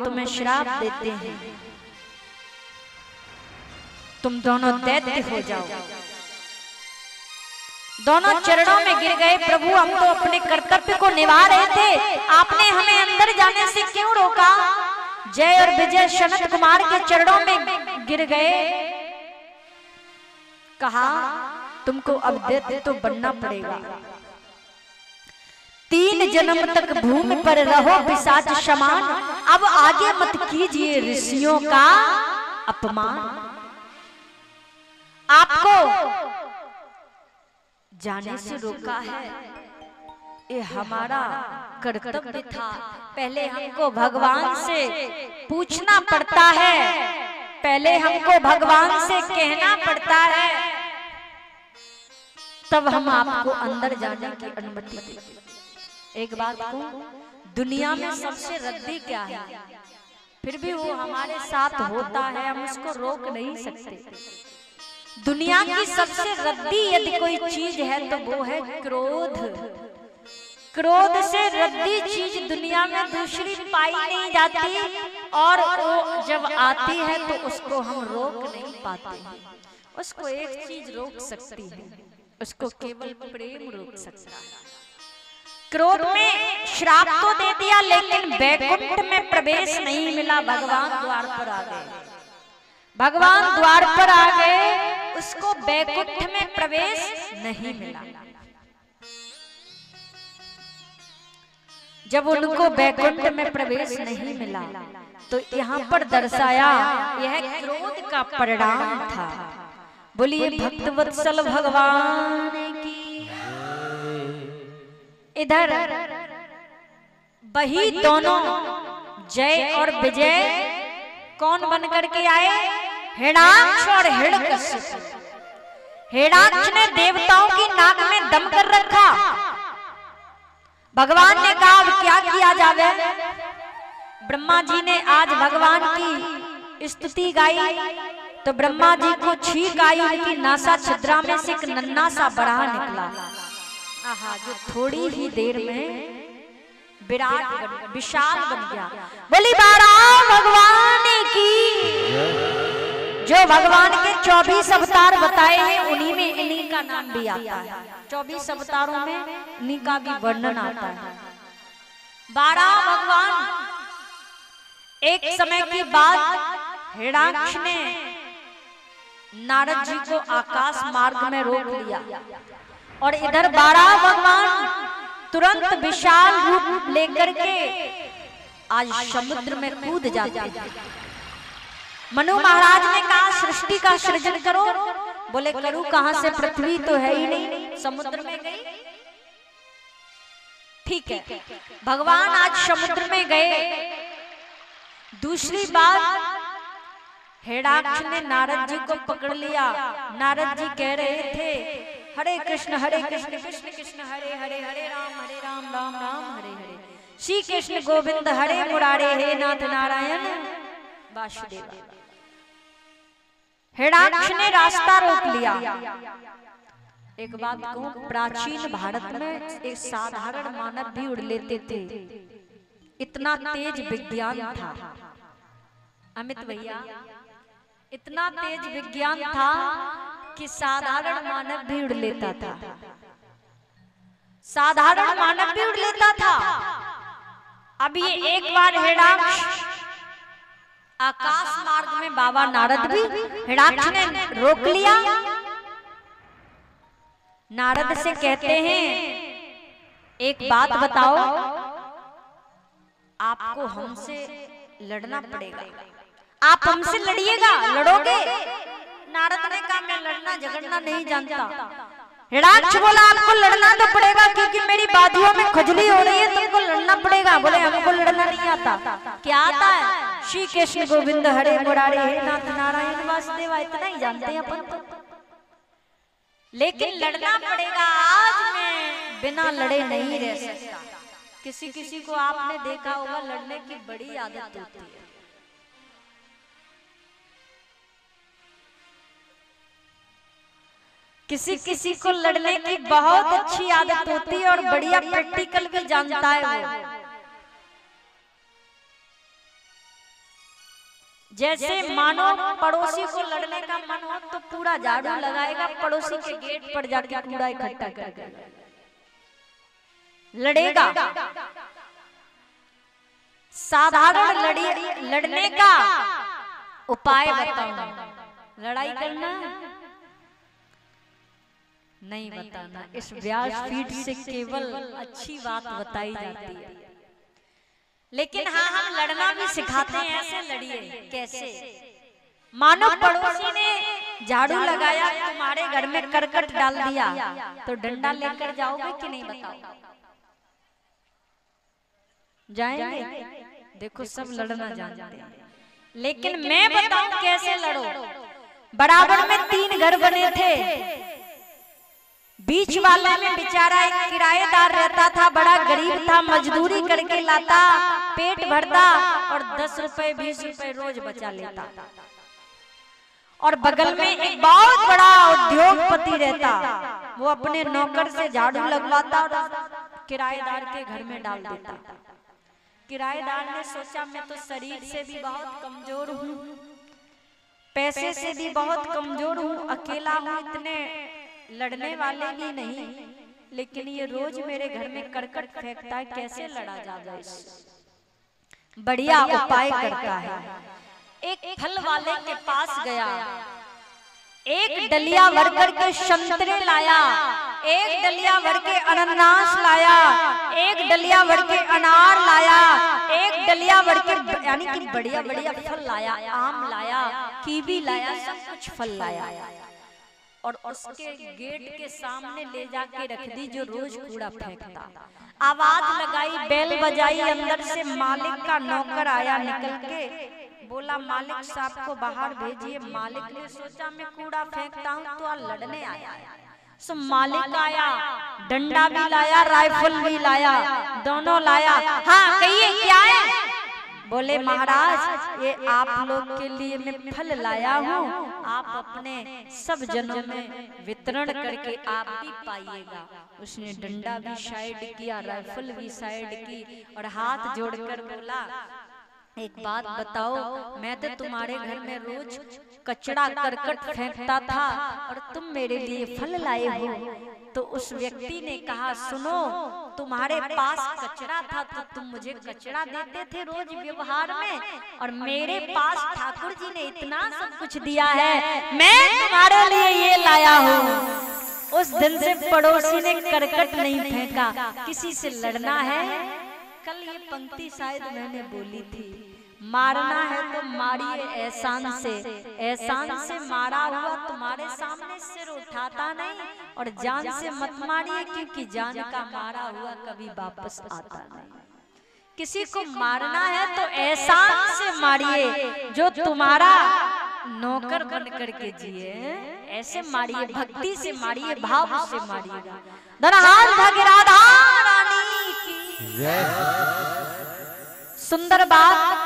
तुम्हें श्राप देते हैं, तुम दोनों दैत्य हो जाओ। दोनों चरणों में गिर गए। प्रभु हम तो अपने कर्तव्य को निभा रहे थे, आपने हमें अंदर जाने से क्यों रोका? जय और विजय सनत कुमार के चरणों में गिर गए। कहा तुमको अब दैत्य तो बनना पड़ेगा, 3 जन्म तक भूमि पर रहो पिशाच समान, अब आगे मत कीजिए ऋषियों का अपमान। आपको जाने से रोका है, ये हमारा कर्तव्य था। पहले हमको भगवान से पूछना पड़ता है, पहले हमको भगवान से कहना पड़ता है, तब हम आपको अंदर जाने की अनुमति दें। एक बात को, दुनिया में सबसे रद्दी क्या है, फिर भी वो हमारे साथ होता है, हम उसको रोक नहीं सकते। दुनिया की सबसे रद्दी यदि कोई चीज है तो वो है क्रोध। क्रोध से रद्दी चीज दुनिया में दूसरी पाई नहीं जाती, और वो जब आती है तो उसको हम रोक नहीं पाते। उसको एक चीज रोक सकती है, उसको केवल प्रेम रोक सकता है। क्रोध में श्राप तो दे दिया, लेकिन वैकुंठ में प्रवेश नहीं मिला। भगवान द्वार पर आ गए, भगवान द्वार पर आ गए, उसको वैकुंठ में प्रवेश नहीं मिला। जब उनको वैकुंठ में प्रवेश नहीं मिला तो यहाँ पर दर्शाया यह क्रोध का परिणाम था। बोलिए भक्तवत्सल भगवान की। इधर वही दोनों जय और विजय कौन बन करके आए? हिरण्याक्ष और हिरण्यकश्यप। हिरण्याक्ष ने देवताओं की नाक में दम कर रखा। भगवान ने कहा अब क्या किया जावे? ब्रह्मा जी ने आज भगवान की स्तुति गाई तो ब्रह्मा जी को छींक आई, उनकी नासा छिद्रा में से एक नन्हा सा बड़ा निकला। आहा, जो थोड़ी ही देर में विराट विशाल बन गया। बोली बारा भगवान की। जो भगवान के 24 अवतार बताए हैं उन्हीं में इन्हीं का नाम भी आता है। 24 अवतारों में इन्हीं का भी वर्णन आता है। 12 भगवान। एक समय की बात हिरण्याक्ष ने नारद जी को आकाश मार्ग में रोक लिया और इधर 12 भगवान तुरंत विशाल रूप लेकर के आज समुद्र में कूद जाते हैं। मनु महाराज ने कहा सृष्टि का सृजन करो। बोले करूं कहां से, पृथ्वी तो है ही नहीं, समुद्र में गई। ठीक है, भगवान आज समुद्र में गए। दूसरी बात हिरण्याक्ष ने नारद जी को पकड़ लिया। नारद जी कह रहे थे हरे कृष्ण कृष्ण कृष्ण हरे हरे, हरे राम राम राम हरे हरे, श्री कृष्ण गोविंद हरे मुरारे, हे नाथ नारायण वासुदेव। हिरण्याक्ष ने रास्ता रोक लिया। एक बात कहूं, प्राचीन भारत में एक साधारण मानव भी उड़ लेते थे, इतना तेज विज्ञान था। अमित भैया, इतना तेज विज्ञान था कि साधारण मानव भी उड़ लेता था। साधारण मानव भी उड़ लेता था। अब ये एक बार हिरण्याक्ष आकाश मार्ग में, बाबा नारद भी, हिरण्याक्ष ने रोक लिया। नारद से कहते हैं एक बात बताओ, आपको हमसे लड़ना पड़ेगा, आप हमसे लड़िएगा, लड़ोगे? नारद ने कहा मैं लड़ना झगड़ना नहीं जानता। हिरण्याक्ष बोला आपको लड़ना तो पड़ेगा क्योंकि मेरी बाजुओं में खुजली हो रही है, तुमको लड़ना पड़ेगा। बोले हमको लड़ना नहीं आता। क्या आता है? श्री कृष्ण गोविंद हरे मुरारे, हे नाथ नारायण वासुदेव, इतना ही जानते हैं अपन तो। लेकिन लड़ना पड़ेगा। आज मैं बिना लड़े नहीं रह सकता। किसी किसी को आपने देखा होगा लड़ने की बड़ी आदत होती है। किसी किसी को लड़ने की बहुत अच्छी आदत होती है और बढ़िया प्रैक्टिकल भी जानता है वो। जैसे मानो पड़ोसी को लड़ने का मन हो तो पूरा झाड़ू लगाएगा, पड़ोसी के गेट पर जाके कूड़ा इकट्ठा करके लड़ेगा। साधारण लड़ने का उपाय बताओ। लड़ाई करना नहीं बताना, इस व्यासपीठ से केवल अच्छी बात बताई जाती है। लेकिन हाँ, हम लड़ना भी सिखाते हैं। ऐसे लड़िए। कैसे? मानो पड़ोसी ने झाड़ू लगाया, तुम्हारे घर में करकट डाल दिया, तो डंडा लेकर जाओगे कि नहीं? बताओ। जाएंगे? देखो सब लड़ना जानते हैं, लेकिन मैं बताऊं कैसे लड़ो। बराबर में 3 घर बने थे। बीच वाले में बेचारा एक किराएदार रहता था, बड़ा गरीब था, मजदूरी करके लाता, पेट भरता और 10 रुपए 20 रुपए रोज बचा लेता। और बगल में एक बहुत बड़ा उद्योगपति रहता, वो अपने नौकर से झाड़ू लगवाता और किराएदार के घर में डाल देता। किराएदार ने सोचा मैं तो शरीर से भी बहुत कमजोर हूँ, पैसे से भी बहुत कमजोर हूँ, अकेला हूँ, इतने लड़ने वाले भी नहीं, लेकिन ये रोज मेरे घर में करकट फेंकता है, कैसे लड़ा जाए इससे? बढ़िया उपाय करता है। एक फल वाले के पास गया, एक डलिया भर के संतरे लाया, एक डलिया भर के अनानास लाया, एक डलिया भर के अनार लाया, एक डलिया भर के यानी कि बढ़िया बढ़िया फल लाया, आम लाया, कीवी लाया, सब कुछ फल लाया और उसके गेट के सामने ले जाके रख दी, जो रोज कूड़ा फेंकता। आवाज लगाई, बेल बजाई, अंदर से मालिक का नौकर आया निकल के, बोला मालिक साहब को बाहर भेजिए। मालिक ने सोचा मैं कूड़ा फेंकता हूँ तो लड़ने आया। सो मालिक आया, डंडा भी लाया, राइफल भी लाया, दोनों लाया। हाँ कहिए क्या है? बोले महाराज ये आप लोग के लिए मैं फल लाया हूँ, आप अपने सब जनों में वितरण करके आप भी पाइएगा। उसने डंडा भी साइड किया, राइफल भी साइड की और हाथ जोड़कर बोला एक बात बताओ, मैं तो तुम्हारे घर में रोज कचरा करकट फेंकता था और तुम मेरे लिए फल लाए हो। तो उस व्यक्ति ने कहा सुनो, तुम्हारे पास कचरा था तो तुम मुझे कचरा देते थे रोज व्यवहार में, और मेरे पास ठाकुर जी ने इतना सब कुछ दिया है, मैं तुम्हारे लिए ये लाया हूँ। उस दिन से पड़ोसी ने करकट नहीं फेंका। किसी से लड़ना है? कल ये पंक्ति शायद मैंने बोली थी, मारना है तो मारिए एहसान से, एहसान से मारा हुआ तुम्हारे सामने सिर उठाता नहीं, और जान से मत मारिए क्योंकि जान का मारा हुआ कभी वापस आता नहीं। किसी को मारना है तो एहसान से मारिए, जो तुम्हारा नौकर बन करके जिए ऐसे मारिए, भक्ति से मारिए, भाव से मारिएगा। धनहार भगीरथ रानी की सुंदर बात